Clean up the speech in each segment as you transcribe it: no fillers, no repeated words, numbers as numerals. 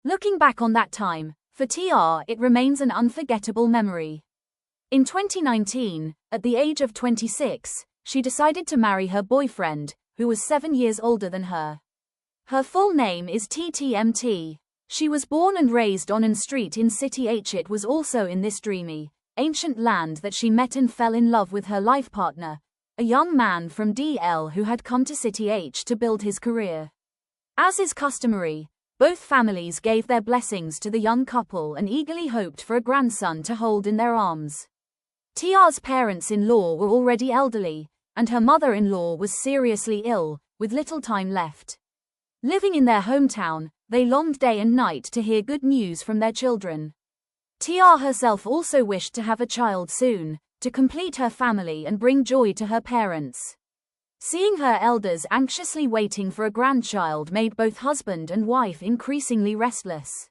Looking back on that time, for TR it remains an unforgettable memory. In 2019, at the age of 26, she decided to marry her boyfriend, who was 7 years older than her. Her full name is TTMT. She was born and raised on N Street in City H. It was also in this dreamy, ancient land that she met and fell in love with her life partner, a young man from DL who had come to City H to build his career. As is customary, both families gave their blessings to the young couple and eagerly hoped for a grandson to hold in their arms. TR's parents-in-law were already elderly, and her mother-in-law was seriously ill, with little time left. Living in their hometown, they longed day and night to hear good news from their children. TR herself also wished to have a child soon, to complete her family and bring joy to her parents. Seeing her elders anxiously waiting for a grandchild made both husband and wife increasingly restless.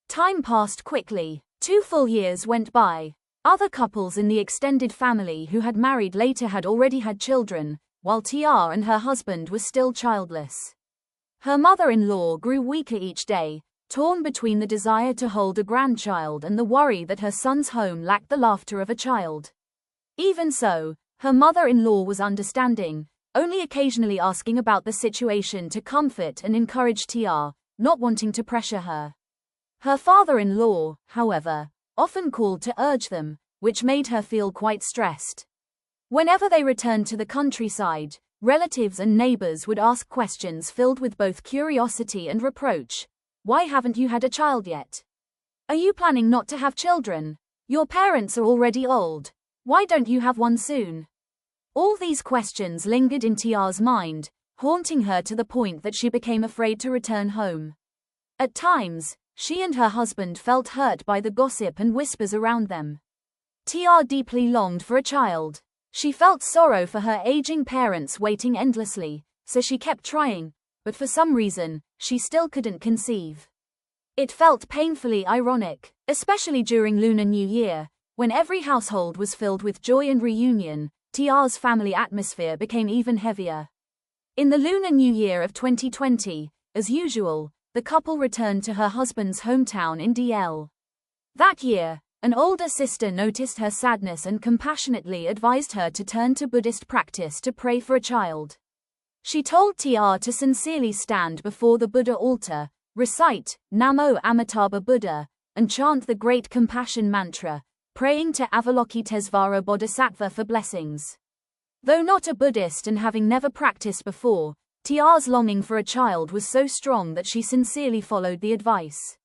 Time passed quickly. 2 full years went by. Other couples in the extended family who had married later had already had children, while TR and her husband were still childless. Her mother-in-law grew weaker each day, torn between the desire to hold a grandchild and the worry that her son's home lacked the laughter of a child. Even so, her mother-in-law was understanding, only occasionally asking about the situation to comfort and encourage TR, not wanting to pressure her. Her father-in-law, however, often called to urge them, which made her feel quite stressed. Whenever they returned to the countryside, relatives and neighbors would ask questions filled with both curiosity and reproach. Why haven't you had a child yet? Are you planning not to have children? Your parents are already old. Why don't you have one soon? All these questions lingered in TR's mind, haunting her to the point that she became afraid to return home. At times, she and her husband felt hurt by the gossip and whispers around them. TR deeply longed for a child. She felt sorrow for her aging parents waiting endlessly, so she kept trying, but for some reason, she still couldn't conceive. It felt painfully ironic, especially during Lunar New Year, when every household was filled with joy and reunion. TR's family atmosphere became even heavier. In the Lunar New Year of 2020, as usual, the couple returned to her husband's hometown in DL. That year, an older sister noticed her sadness and compassionately advised her to turn to Buddhist practice to pray for a child. She told TR to sincerely stand before the Buddha altar, recite Namo Amitabha Buddha, and chant the Great Compassion Mantra, praying to Avalokitesvara Bodhisattva for blessings. Though not a Buddhist and having never practiced before, TR's longing for a child was so strong that she sincerely followed the advice.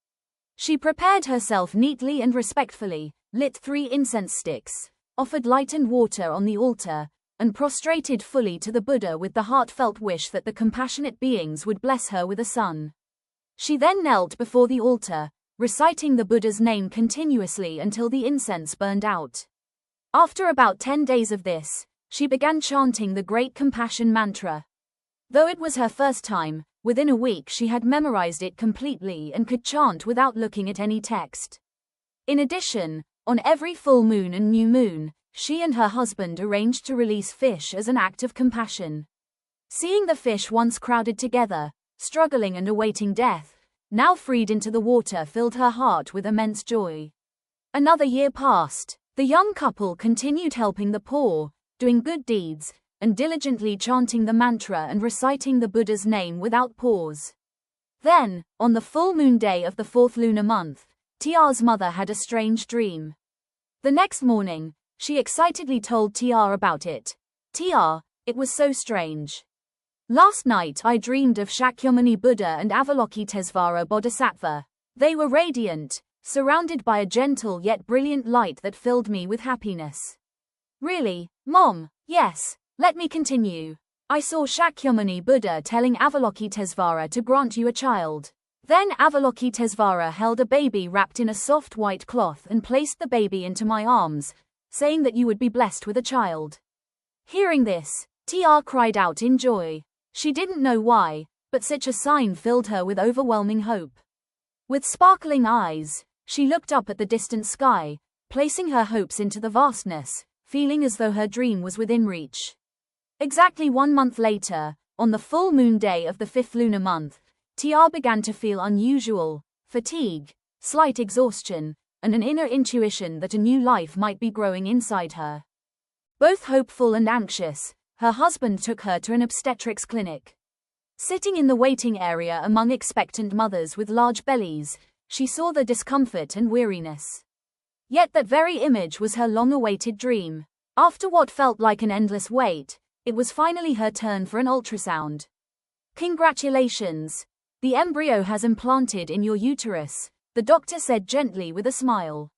She prepared herself neatly and respectfully, lit 3 incense sticks, offered light and water on the altar, and prostrated fully to the Buddha with the heartfelt wish that the compassionate beings would bless her with a son. She then knelt before the altar, reciting the Buddha's name continuously until the incense burned out. After about 10 days of this, she began chanting the Great Compassion Mantra. Though it was her first time, within a week she had memorized it completely and could chant without looking at any text. In addition, on every full moon and new moon, she and her husband arranged to release fish as an act of compassion. Seeing the fish once crowded together, struggling and awaiting death, now freed into the water filled her heart with immense joy. Another year passed. The young couple continued helping the poor, doing good deeds, and diligently chanting the mantra and reciting the Buddha's name without pause. Then, on the full moon day of the 4th lunar month, TR's mother had a strange dream. The next morning, she excitedly told TR about it. TR, it was so strange. Last night I dreamed of Shakyamuni Buddha and Avalokitesvara Bodhisattva. They were radiant, surrounded by a gentle yet brilliant light that filled me with happiness. Really, Mom? Yes, let me continue. I saw Shakyamuni Buddha telling Avalokitesvara to grant you a child. Then Avalokitesvara held a baby wrapped in a soft white cloth and placed the baby into my arms, saying that you would be blessed with a child. Hearing this, TR cried out in joy. She didn't know why, but such a sign filled her with overwhelming hope. With sparkling eyes, she looked up at the distant sky, placing her hopes into the vastness, feeling as though her dream was within reach. Exactly 1 month later, on the full moon day of the 5th lunar month, TR began to feel unusual, fatigue, slight exhaustion, and an inner intuition that a new life might be growing inside her. Both hopeful and anxious, her husband took her to an obstetrics clinic. Sitting in the waiting area among expectant mothers with large bellies, she saw the discomfort and weariness. Yet that very image was her long-awaited dream. After what felt like an endless wait, it was finally her turn for an ultrasound. "Congratulations! The embryo has implanted in your uterus," the doctor said gently with a smile.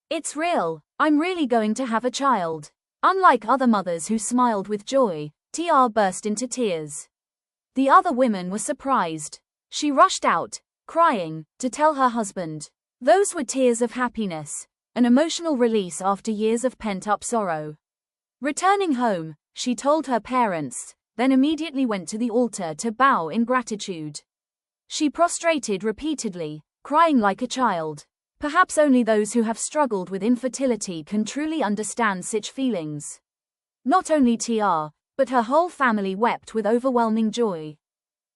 "It's real. I'm really going to have a child." Unlike other mothers who smiled with joy, TR burst into tears. The other women were surprised. She rushed out, crying, to tell her husband. Those were tears of happiness, an emotional release after years of pent-up sorrow. Returning home, she told her parents, then immediately went to the altar to bow in gratitude. She prostrated repeatedly, crying like a child. Perhaps only those who have struggled with infertility can truly understand such feelings. Not only TR, but her whole family wept with overwhelming joy.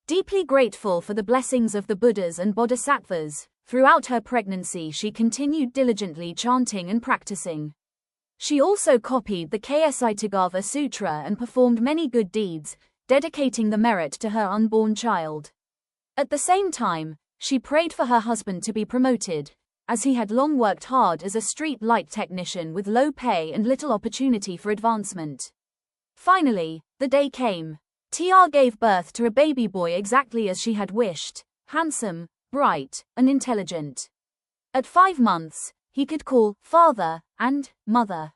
Deeply grateful for the blessings of the Buddhas and Bodhisattvas, throughout her pregnancy she continued diligently chanting and practicing. She also copied the Ksitagava Sutra and performed many good deeds, dedicating the merit to her unborn child. At the same time, she prayed for her husband to be promoted, as he had long worked hard as a street light technician with low pay and little opportunity for advancement. Finally, the day came. TR gave birth to a baby boy exactly as she had wished, handsome, bright, and intelligent. At 5 months, he could call father and mother.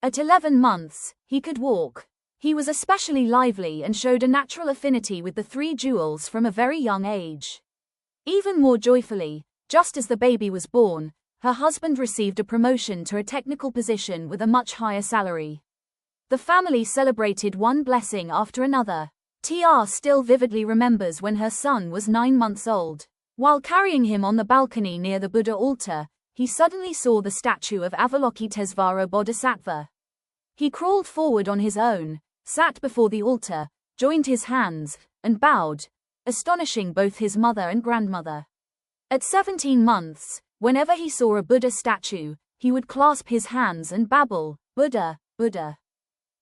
At 11 months, he could walk. He was especially lively and showed a natural affinity with the 3 jewels from a very young age. Even more joyfully, just as the baby was born, her husband received a promotion to a technical position with a much higher salary. The family celebrated one blessing after another. TR still vividly remembers when her son was 9 months old. While carrying him on the balcony near the Buddha altar, he suddenly saw the statue of Avalokitesvara Bodhisattva. He crawled forward on his own, sat before the altar, joined his hands, and bowed, astonishing both his mother and grandmother. At 17 months, whenever he saw a Buddha statue, he would clasp his hands and babble, "Buddha, Buddha."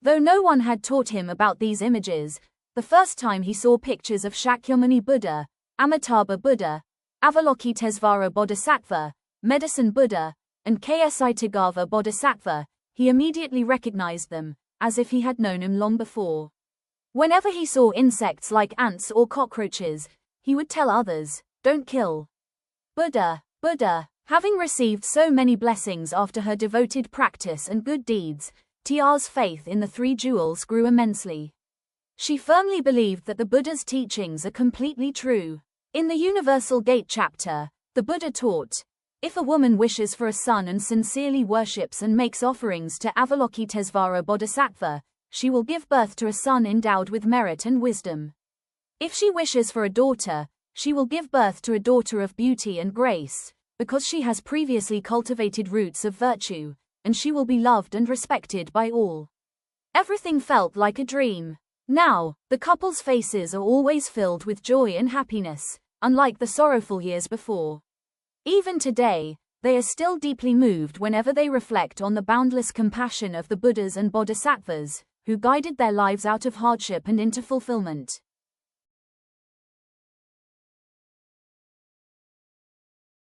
Though no one had taught him about these images, the first time he saw pictures of Shakyamuni Buddha, Amitabha Buddha, Avalokitesvara Bodhisattva, Medicine Buddha, and Ksitagava Bodhisattva, he immediately recognized them, as if he had known him long before. Whenever he saw insects like ants or cockroaches, he would tell others, "Don't kill. Buddha, Buddha." Having received so many blessings after her devoted practice and good deeds, TR's faith in the 3 jewels grew immensely. She firmly believed that the Buddha's teachings are completely true. In the Universal Gate chapter, the Buddha taught, if a woman wishes for a son and sincerely worships and makes offerings to Avalokitesvara Bodhisattva, she will give birth to a son endowed with merit and wisdom. If she wishes for a daughter, she will give birth to a daughter of beauty and grace, because she has previously cultivated roots of virtue, and she will be loved and respected by all. Everything felt like a dream. Now, the couple's faces are always filled with joy and happiness, unlike the sorrowful years before. Even today, they are still deeply moved whenever they reflect on the boundless compassion of the Buddhas and Bodhisattvas, who guided their lives out of hardship and into fulfillment.